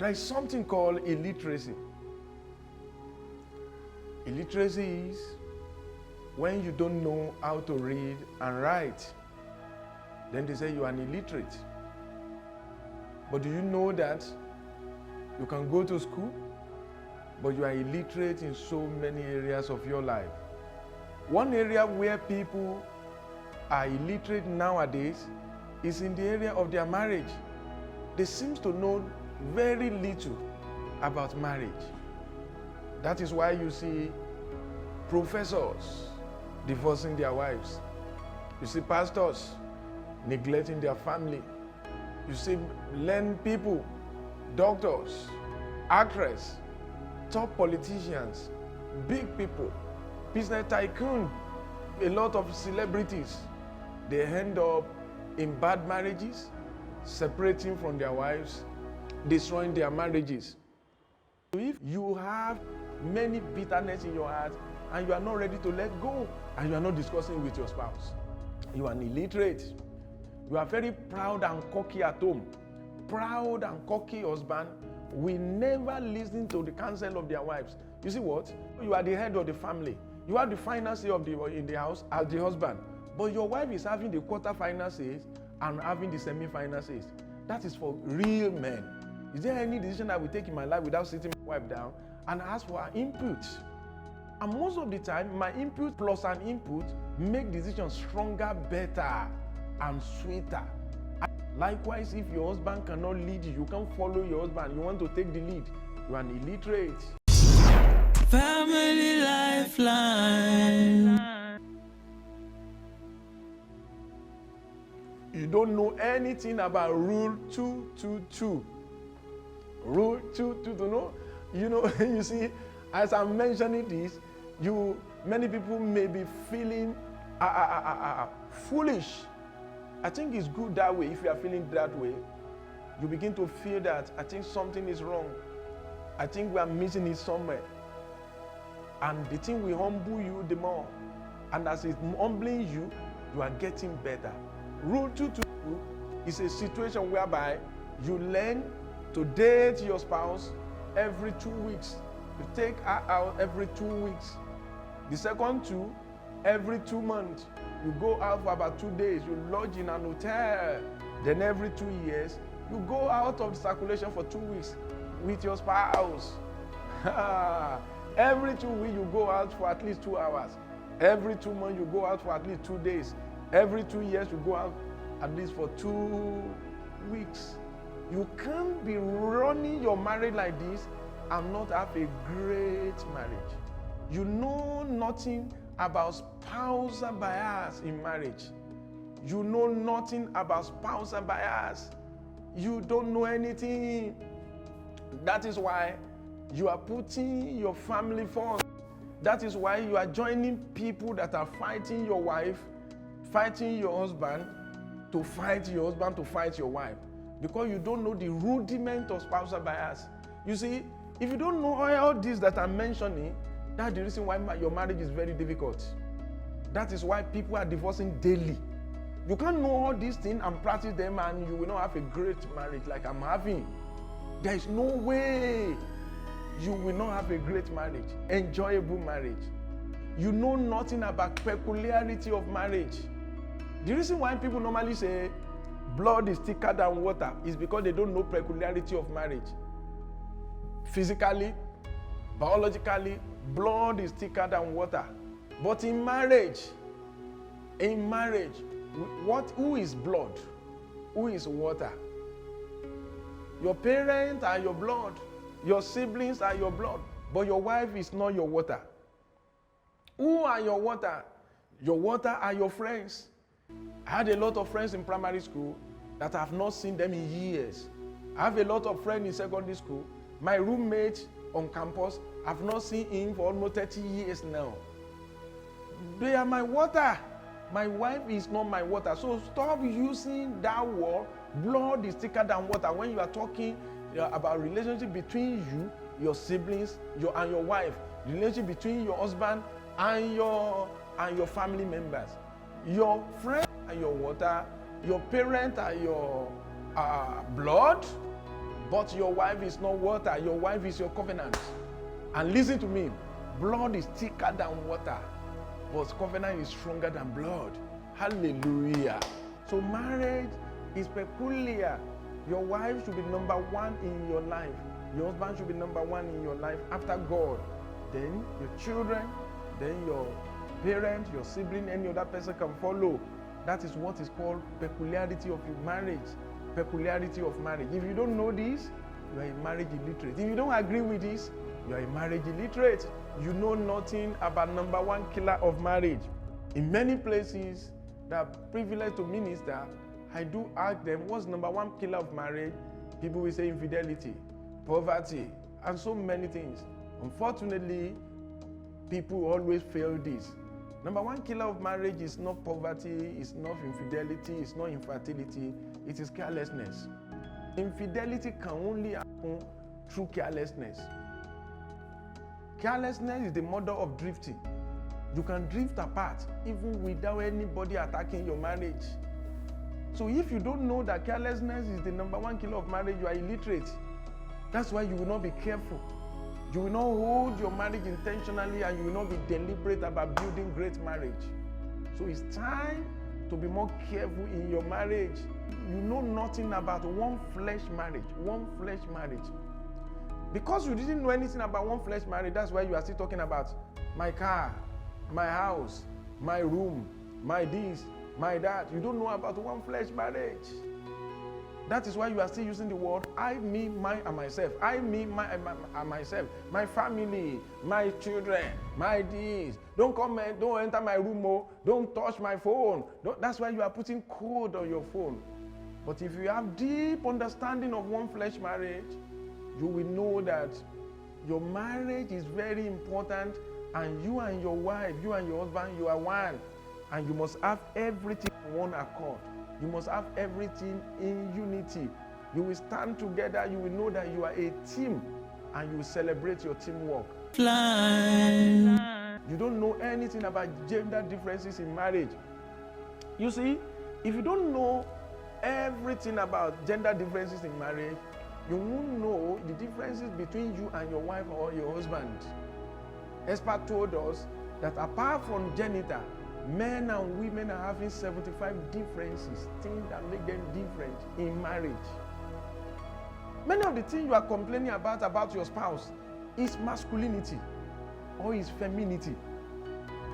There is something called illiteracy. Illiteracy is when you don't know how to read and write. Then they say you are an illiterate. But do you know that you can go to school, but you are illiterate in so many areas of your life? One area where people are illiterate nowadays is in the area of their marriage. They seem to know very little about marriage. That is why you see professors divorcing their wives. You see pastors neglecting their family. You see learned people, doctors, actresses, top politicians, big people, business tycoon, a lot of celebrities. They end up in bad marriages, separating from their wives, destroying their marriages. If you have many bitterness in your heart and you are not ready to let go and you are not discussing with your spouse, you are an illiterate. You are very proud and cocky at home. Proud and cocky husband will never listen to the counsel of their wives. You see what? You are the head of the family. You are the finance in the house as the husband. But your wife is having the quarter finances and having the semi-finances. That is for real men. Is there any decision I will take in my life without sitting my wife down and ask for her input? And most of the time, my input plus an input make decisions stronger, better, and sweeter. Likewise, if your husband cannot lead you, you can't follow your husband, you want to take the lead, you are an illiterate. Family Lifeline. You don't know anything about Rule 222. Rule 222, you see, as I'm mentioning this, many people may be feeling foolish. I think it's good that way. If you are feeling that way, you begin to feel that I think something is wrong. I think we are missing it somewhere. And the thing will humble you the more. And as it's humbling you, you are getting better. Rule 222 is a situation whereby you learn to date your spouse every 2 weeks. You take her out every 2 weeks. The second two, every 2 months. You go out for about 2 days. You lodge in an hotel. Then every 2 years, you go out of circulation for 2 weeks with your spouse. Every 2 weeks, you go out for at least 2 hours. Every 2 months, you go out for at least 2 days. Every 2 years, you go out at least for 2 weeks. You can't be running your marriage like this and not have a great marriage. You know nothing about spousal bias in marriage. You know nothing about spousal bias. You don't know anything. That is why you are putting your family first. That is why you are joining people that are fighting your wife, fighting your husband, to fight your wife. Because you don't know the rudiment of spousal bias. You see, if you don't know all this that I'm mentioning, that's the reason why your marriage is very difficult. That is why people are divorcing daily. You can't know all these things and practice them and you will not have a great marriage like I'm having. There is no way you will not have a great marriage, enjoyable marriage. You know nothing about peculiarity of marriage. The reason why people normally say blood is thicker than water is because they don't know peculiarity of marriage. Physically, biologically, blood is thicker than water. But in marriage, who is blood? Who is water? Your parents are your blood. Your siblings are your blood. But your wife is not your water. Who are your water? Your water are your friends. I had a lot of friends in primary school that I have not seen them in years. I have a lot of friends in secondary school. My roommate on campus, I've not seen him for almost 30 years now. They are my water. My wife is not my water. So stop using that word, blood is thicker than water, when you are talking about relationship between you, your siblings, and your wife, relationship between your husband and your family members. Your friends are your water, your parents are your blood, But your wife is not water. Your wife is your covenant. And listen to me. Blood is thicker than water. But covenant is stronger than blood. Hallelujah. So marriage is peculiar. Your wife should be number one in your life. Your husband should be number one in your life after God. Then your children, then your parent, your sibling, any other person can follow. That is what is called peculiarity of your marriage. Peculiarity of marriage. If you don't know this, you are a marriage illiterate. If you don't agree with this, you are a marriage illiterate. You know nothing about number one killer of marriage. In many places that are privileged to minister, I do ask them, what's number one killer of marriage? People will say infidelity, poverty, and so many things. Unfortunately, people always fail this. Number one killer of marriage is not poverty, it's not infidelity, it's not infertility, it is carelessness. Infidelity can only happen through carelessness. Carelessness is the mother of drifting. You can drift apart even without anybody attacking your marriage. So if you don't know that carelessness is the number one killer of marriage, you are illiterate. That's why you will not be careful. You will not hold your marriage intentionally, and you will not be deliberate about building great marriage. So it's time to be more careful in your marriage. You know nothing about one flesh marriage. One flesh marriage. Because you didn't know anything about one flesh marriage, that's why you are still talking about my car, my house, my room, my this, my that. You don't know about one flesh marriage. That is why you are still using the word I, me, mine, and myself. I, me, mine, and myself. My family, my children, my this. Don't come and don't enter my room, oh. Don't touch my phone. That's why you are putting code on your phone. But if you have deep understanding of one flesh marriage, you will know that your marriage is very important, and you and your wife, you and your husband, you are one. And you must have everything in one accord. You must have everything in unity. You will stand together. You will know that you are a team, and you will celebrate your teamwork. Fly. You don't know anything about gender differences in marriage. You see, if you don't know everything about gender differences in marriage, you won't know the differences between you and your wife or your husband. Experts told us that apart from genital, men and women are having 75 differences, things that make them different in marriage. Many of the things you are complaining about your spouse is masculinity or is femininity.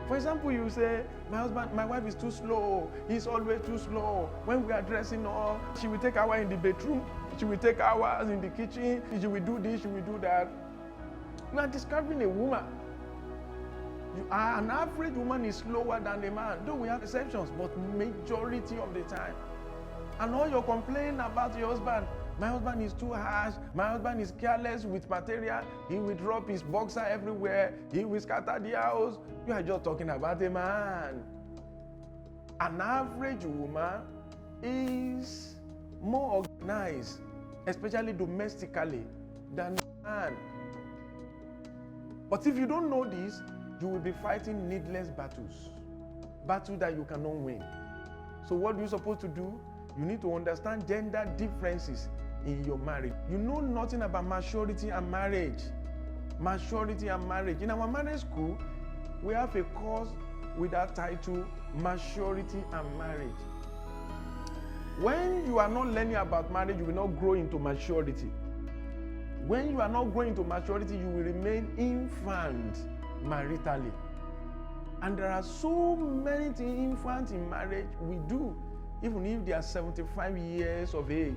For example, you say, my wife is too slow, he's always too slow. When we are dressing her, she will take hours in the bedroom, she will take hours in the kitchen, she will do this, she will do that. You are describing a woman. An average woman is slower than a man, though we have exceptions, but majority of the time. And all you're complaining about your husband, my husband is too harsh, my husband is careless with material, he will drop his boxer everywhere, he will scatter the house. You are just talking about a man. An average woman is more organized, especially domestically, than a man. But if you don't know this, you will be fighting needless battles that you cannot win. So what are you supposed to do? You need to understand gender differences in your marriage. You know nothing about maturity and marriage. Maturity and marriage. In our marriage school, we have a course with that title, Maturity and Marriage. When you are not learning about marriage, you will not grow into maturity. When you are not growing into maturity, you will remain infant maritally. And there are so many things infants in marriage we do, even if they are 75 years of age.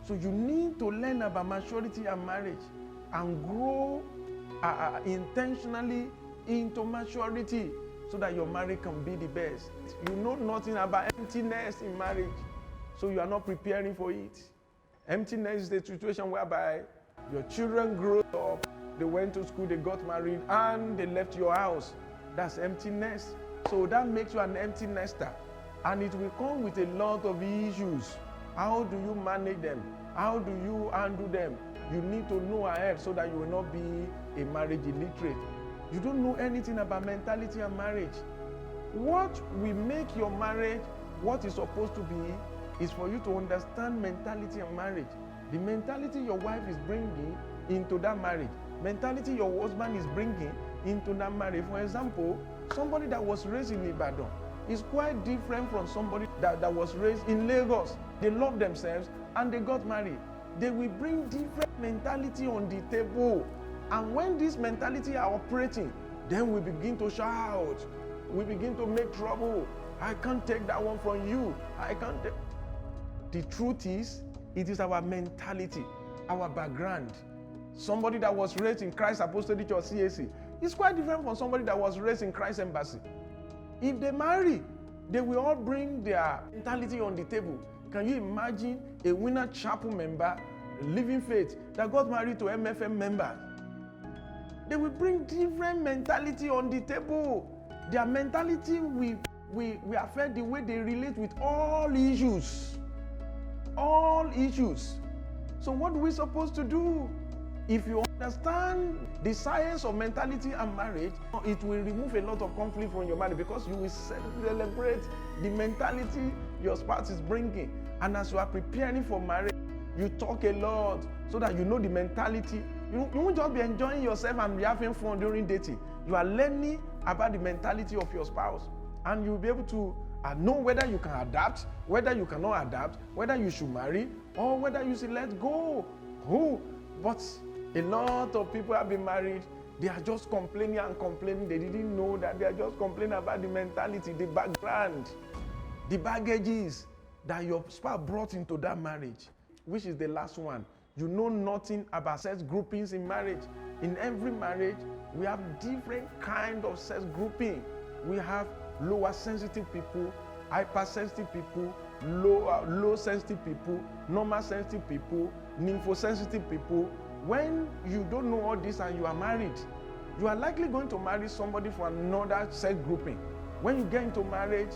So you need to learn about maturity and marriage and grow intentionally into maturity so that your marriage can be the best. You know nothing about emptiness in marriage, so you are not preparing for it. Emptiness is the situation whereby your children grow up, they went to school, they got married, and they left your house. That's emptiness. So that makes you an empty nester. And it will come with a lot of issues. How do you manage them? How do you handle them? You need to know ahead so that you will not be a marriage illiterate. You don't know anything about mentality and marriage. What will make your marriage what it's supposed to be is for you to understand mentality and marriage. The mentality your wife is bringing into that marriage, mentality your husband is bringing into that marriage. For example, somebody that was raised in Ibadan is quite different from somebody that was raised in Lagos. They love themselves and they got married. They will bring different mentality on the table. And when this mentality are operating, then we begin to shout. We begin to make trouble. I can't take that one from you. I can't take. The truth is, it is our mentality, our background. Somebody that was raised in Christ Apostolic Church CAC is quite different from somebody that was raised in Christ Embassy. If they marry, they will all bring their mentality on the table. Can you imagine a Winner Chapel member, Living Faith, that got married to MFM members? They will bring different mentality on the table. Their mentality will affect the way they relate with all issues. All issues. So what are we supposed to do? If you understand the science of mentality and marriage, it will remove a lot of conflict from your marriage, because you will celebrate the mentality your spouse is bringing. And as you are preparing for marriage, you talk a lot so that you know the mentality. You won't just be enjoying yourself and be having fun during dating. You are learning about the mentality of your spouse, and you'll be able to know whether you can adapt, whether you cannot adapt, whether you should marry, or whether you should let go. But a lot of people have been married. They are just complaining and complaining. They didn't know that they are just complaining about the mentality, the background, the baggages that your spouse brought into that marriage, which is the last one. You know nothing about sex groupings in marriage. In every marriage, we have different kind of sex grouping. We have lower sensitive people, hypersensitive people, low sensitive people, normal sensitive people, nymphosensitive people. When you don't know all this and you are married, you are likely going to marry somebody from another sex grouping. When you get into marriage,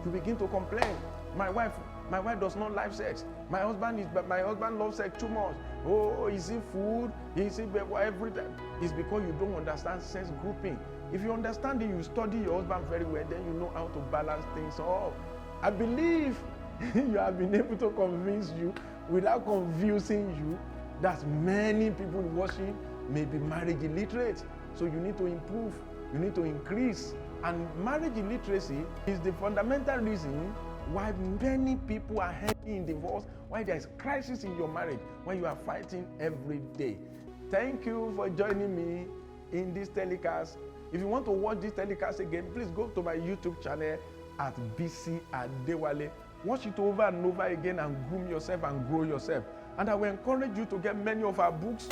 you begin to complain. My wife does not like sex. My husband loves sex too much. Oh, is it food? Is it everything? It's because you don't understand sex grouping. If you understand it, you study your husband very well, then you know how to balance things up. I believe you have been able to convince you without confusing you that many people watching may be marriage illiterate. So you need to improve, you need to increase. And marriage illiteracy is the fundamental reason why many people are heading in divorce, why there is crisis in your marriage, why you are fighting every day. Thank you for joining me in this telecast. If you want to watch this telecast again, please go to my YouTube channel at Bisi Adewale. Watch it over and over again and groom yourself and grow yourself. And I will encourage you to get many of our books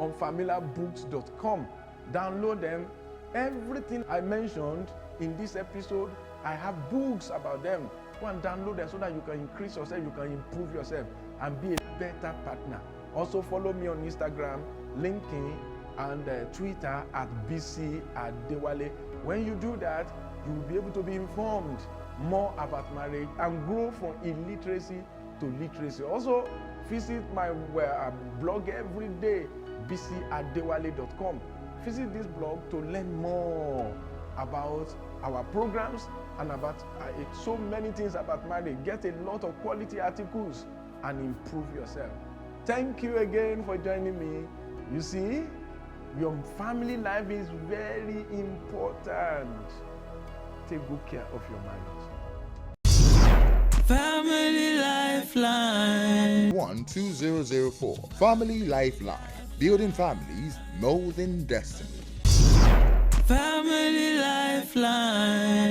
on familarbooks.com. Download them. Everything I mentioned in this episode, I have books about them. Go and download them so that you can increase yourself, you can improve yourself, and be a better partner. Also follow me on Instagram, LinkedIn, and Twitter at Bisi Adewale. When you do that, you will be able to be informed more about marriage and grow from illiteracy to literacy. Also, visit my blog every day, bisiadewale.com. Visit this blog to learn more about our programs and about so many things about marriage. Get a lot of quality articles and improve yourself. Thank you again for joining me. You see, your family life is very important. Take good care of your marriage. Family Lifeline 12004 Family Lifeline. Building families, molding destiny. Family Lifeline.